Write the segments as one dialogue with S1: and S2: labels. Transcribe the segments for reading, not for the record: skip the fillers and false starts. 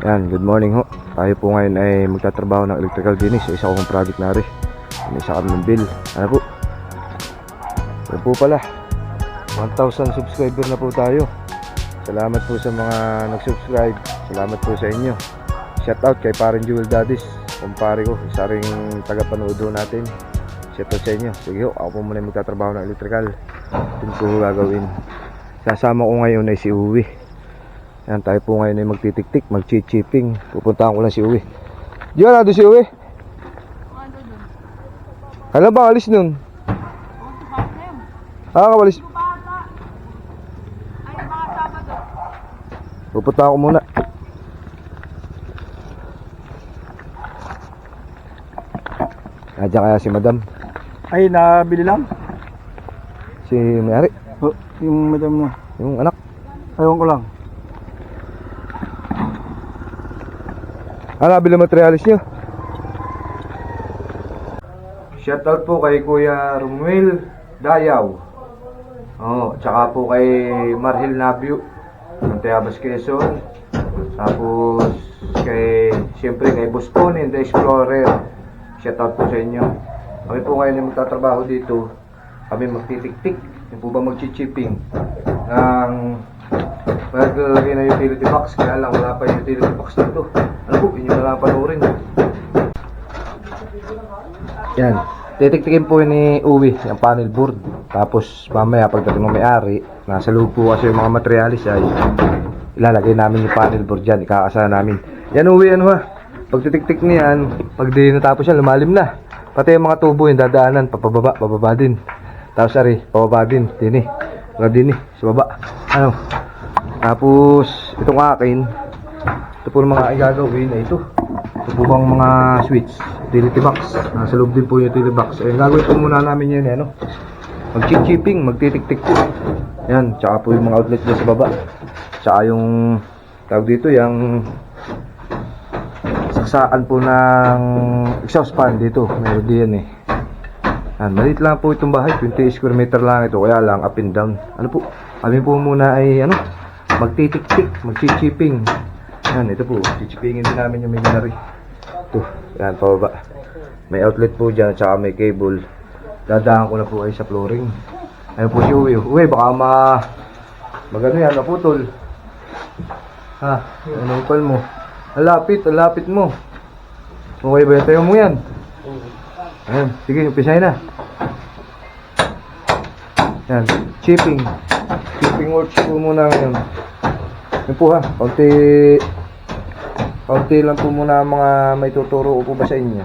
S1: Yan, good morning ho. Tayo po ngayon ay magtatrabaho ng electrical dinis sa isa kong project na rin. Isa kami ng bill. Ano po? Yan po pala, 1,000 subscriber na po tayo. Salamat po sa mga nag-subscribe. Salamat po sa inyo. Shout out kay Paring Jewel Daddies, kumpare ko, isa ring taga-panood natin. Shout out sa inyo. Sige ho, ako po muna magtatrabaho ng electrical. Ito po gagawin. Sasama ko ngayon ay si Uwi. Yan, tayo po ngayon ay magtitik-tik, mag-chipping. Pupuntahan ko lang si Uwi. Di ba na doon si Uwi? Kailan ba alis nun? Kawalis. Pupuntahan ko muna. Nadya kaya si Madam?
S2: Ay, nabili lang.
S1: Si Mayari?
S2: Yung madam mo.
S1: Yung anak?
S2: Ayaw ko lang.
S1: Nabili materialis nyo? Shoutout po kay Kuya Romuel Dayaw. Tsaka po kay Marhil Nabio ng Tayabas, Quezon. Tapos siyempre kay Boss Conin, The Explorer. Shoutout po sa inyo. Kami po ngayon ay magtatrabaho dito. Kami magtitik-tik. Yung po ba mag-chipping ng maglalagay na utility box. Kaya lang wala pa yung utility box dito. Ano po, inyo na lang panurin. Yan, titiktikin po ni Uwi yung panel board. Tapos mamaya pagdating ng may-ari, nasa loob po kasi yung mga materialis ay ilalagay namin yung panel board dyan, ikakasana namin. Yan Uwi, ano ha, pag titiktik niyan, pag di natapos yan, lumalim na. Pati yung mga tubo yung dadaanan, papababa, bababa din. Tapos ari, pababa din, dini, wala dini, sa baba. Ano, tapos itong akin, ito po mga igagawin na ito. Ito po bang mga switch, utility box. Nasa loob din po yung utility box. Ayun, gagawin po muna namin yun, ano, mag-chipping, magtitik-tik po. Yan, tsaka po yung mga outlet dyan sa baba. Tsaka yung tawag dito, yung saksakan po ng exhaust fan dito. Meron din eh. Yan, maliit lang po itong bahay, 20 square meter lang ito. Kaya lang up and down. Ano po, kami po muna ay ano, magtitik-tik, mag-chipping. Yan, ito po, chichipingin din namin yung machinery. Ito, yan, pababa. May outlet po dyan, tsaka may cable. Dadaan ko na po ay sa flooring. Ayun po si Uwi. Uwi, baka magano yan, naputol. Ha, ano upal mo? Ang lapit mo. Okay ba yan? Tayo mo yan. Ayun, sige, umpisahin na. Yan, chipping. Chipping works po muna ngayon. Yun po ha, kaunti lang po muna mga may tuturo ko po ba sa inyo.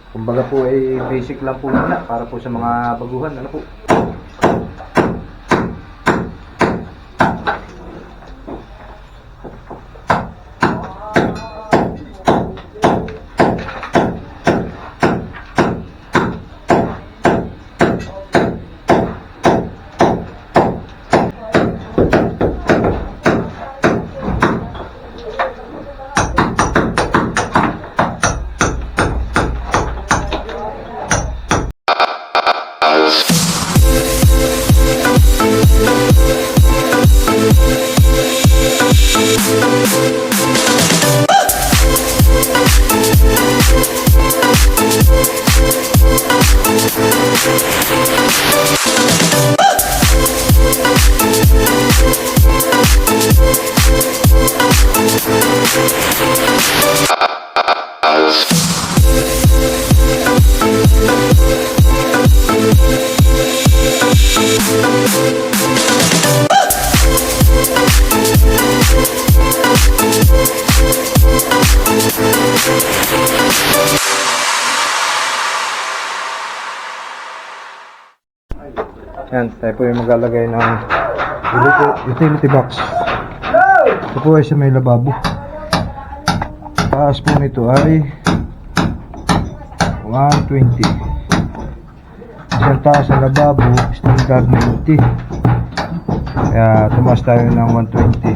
S1: Kumbaga po ay basic lang po muna para po sa mga baguhan. Ano po? Yan, tayo po yung maglalagay ng utility box. Ito po ay sa may lababo. Taas po nito ay 120. Isang taas sa lababo, standard 90. Kaya tumaas tayo ng 120.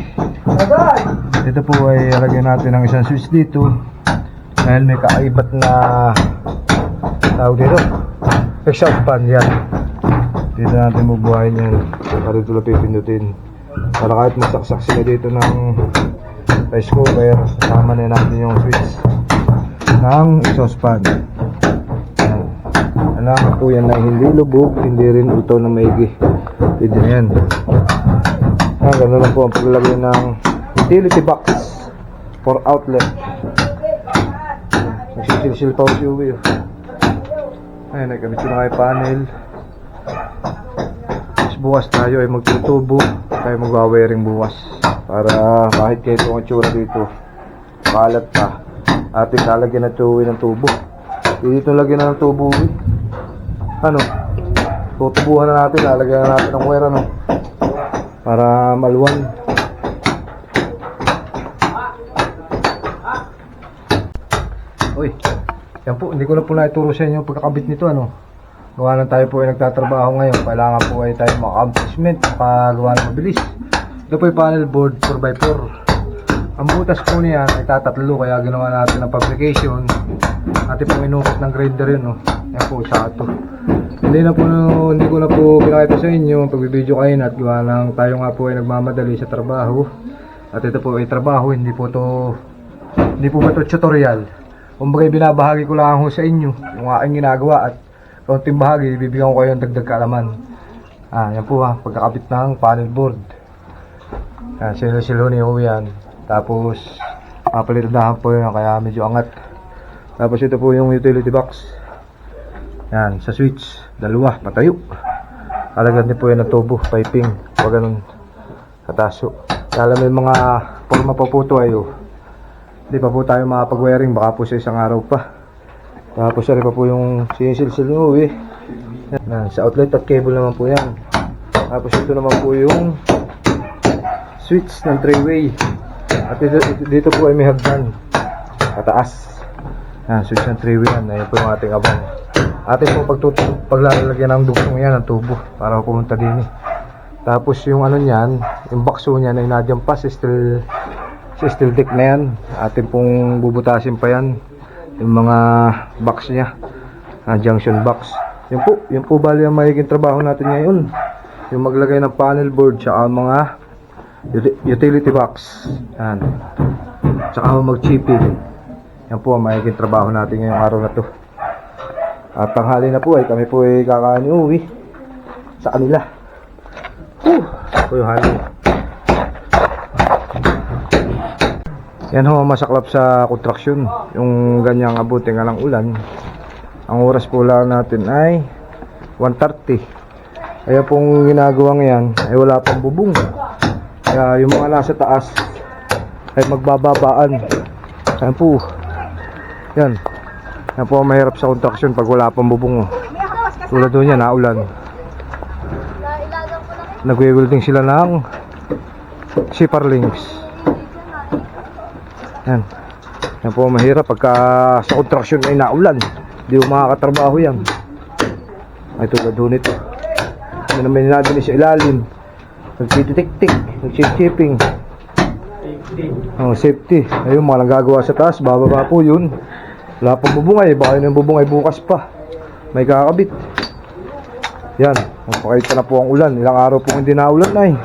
S1: Ito po ay lagyan natin ng isang switch dito. Dahil may kakaibat na tawag dito, exhaust fan yan. Dito natin mabuhayin yan. Para dito lang pipindutin. Para kahit masaksak sila dito ng rice cooker. Kasama na natin yung switch ng exhaust fan. Ayan. Alam po yan na hindi lubog, hindi rin uto na maigi. Pwede na yan. Gano'n lang po ang paglagay ng utility box for outlet. Nagsisilsil pa si Uwi. Ayun, nagkabit ko na kay panel. Tapos bukas tayo ay magtutubo. Tayo magwawiring bukas. Para kahit kayo itong itsura dito, kalat pa. Ating lalagyan na tuwi ng tubo. Dito lagyan na ng tubo. Ano? Tutubuhan na natin. Lalagyan na natin ng wire, ano? Para maluwan. Uy, yan po, hindi ko na po naituro sa inyo pagkakabit nito, ano. Gawa lang tayo po ay nagtatrabaho ngayon. Kailangan po ay tayo maka-accomplishment, makagawa ng mabilis. Ito po yung panel board 4x4. Ang butas po niyan ay tatatlo, kaya ginawa natin ng publication. Ating pong inukot ng grinder yun, no. Yan po, sakto. Hindi ko na po pinakita sa inyo pagbibideo kayo at gawa lang tayo nga po ay nagmamadali sa trabaho. At ito po ay trabaho, hindi po ba ito tutorial. Kumbaga binabahagi ko lang ho sa inyo yung aking ginagawa at kaunting bahagi bibigyan ko kayo ng dagdag kaalaman. Yan po pagkakabit ng panel board. Silo-silo niyo yan. Tapos papalitahan po yun kaya medyo angat. Tapos ito po yung utility box. Yan, sa switch, dalawa, patayo. Alagyan din po yan ng tubo, piping, pag ganun, kataso. Kaya may mga forma pa po ito ay hindi pa po tayo makapag-wiring, baka po sa isang araw pa. Tapos pa po yung sinisilsil nyo Yan, sa outlet at cable naman po yan. Tapos ito naman po yung switch ng 3-way. At dito po ay may hagdan, kataas. Yan, switch ng 3-way yan, ayun po yung ating abang. Atin po paglalagyan ng dugsong yan ng tubo para pumunta din Tapos yung ano niyan, yung bakso niyan ay nadyan pa sa steel deck na yan. Atin pong bubutasin pa yan yung mga box niya, junction box. Yun po bali ang magiging trabaho natin ngayon, yung maglagay ng panel board tsaka mga utility box. Yan, tsaka mag-chipping. Yan po ang magiging trabaho natin ngayong araw na to. At tanghali na po ay kami po ay kakain uwi sa kanila. Ito yung hali. Yan ho, masaklap sa kontraksyon. Yung ganyang abuti nga lang ulan. Ang oras po lang natin ay 1:30. Kaya pong ginagawa ngayon ay wala pang bubong. Kaya yung mga nasa taas ay magbababaan. Yan po. Yan. Yan po ang mahirap sa kontraksyon pag wala pang bubong. Tulad doon yan, naulan. Nagwe-welding sila ng zipper links. Yan. Yan po ang mahirap pagka sa kontraksyon ay naulan. Hindi mo makakatrabaho yan. Ay tulad doon ito. Yan naman natin sa ilalim. Nagtititik-tik, nagchipping. Safety. Ayun, mga nagagawa sa taas, bababa po yun. Wala pang bubungay, baka yun yung bubungay bukas pa. May kakabit. Yan, magpakita na po ang ulan. Ilang araw po hindi naulan na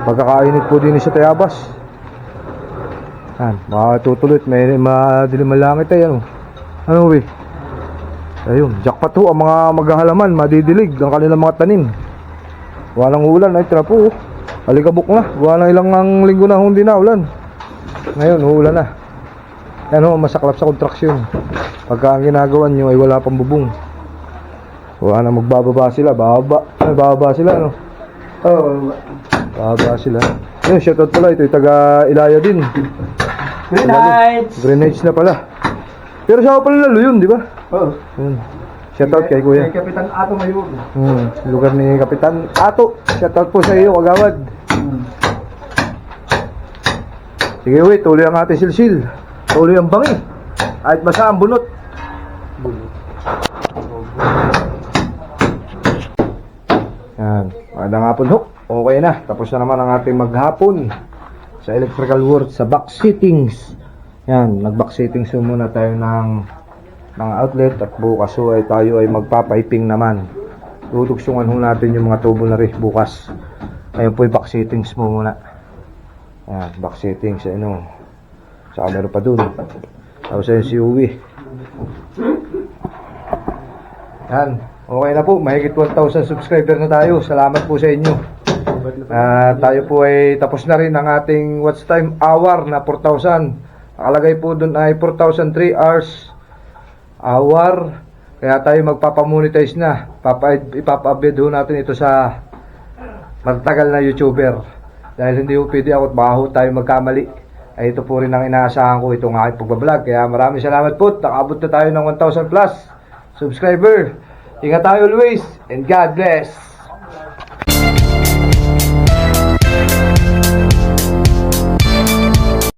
S1: pagkakainit po din sa Tayabas. Yan, makatutuloy. May madilim ang langit ay ano. Ano we? Ayun, jackpot ho ang mga maghahalaman, madidilig ang kanilang mga tanim. Walang ulan ay tira po. Alikabok na, walang ilang linggo na hindi naulan. Ngayon, uulan na. Yan ho, masaklap sa kontraksyon. Pagka ang ginagawa nyo ay wala pang bubong. Wala na magbababa sila, bababa sila, no? Bababa sila. Ayun, shoutout pala, ito yung taga Ilaya din.
S2: Green Heights!
S1: Green Heights na pala. Pero siya pala lalo yun, di ba?
S2: Oo.
S1: Shoutout kay Kuya.
S2: Kay Kapitan Ato ngayon.
S1: Lugar ni Kapitan Ato. Shoutout po sa iyo, kagawad. Sige, wait, tuloy ang ating silsil. Tuloy ang bangi. Kahit basa ang bunot. Yan. Magandang hapon ho. Okay na. Tapos na naman ang ating maghapon sa electrical work sa box settings. Yan. Nag-box settings muna tayo ng outlet at bukas ho ay tayo ay magpapiping naman. Tutugsungan ho natin yung mga tubo na rin bukas. Ayun po yung box settings mo muna. Yan. Box settings. Ano. Saka meron pa dun. Tapos ayun si Uwi. Yan. Okay na po. Mahigit 1,000 subscriber na tayo. Salamat po sa inyo. Tayo po ay tapos na rin ang ating watch time hour na 4,000. Nakalagay po dun ay 4,003 hours hour. Kaya tayo magpapamonetize na. Ipapa-upload natin ito sa matagal na YouTuber. Dahil hindi po pwede ako at baka ho tayo magkamali. Ay ito po rin ang inaasahan ko itong aking pagbablog. Kaya maraming salamat po. Nakabot na tayo ng 1,000 plus subscriber. Ingat tayo always and God bless.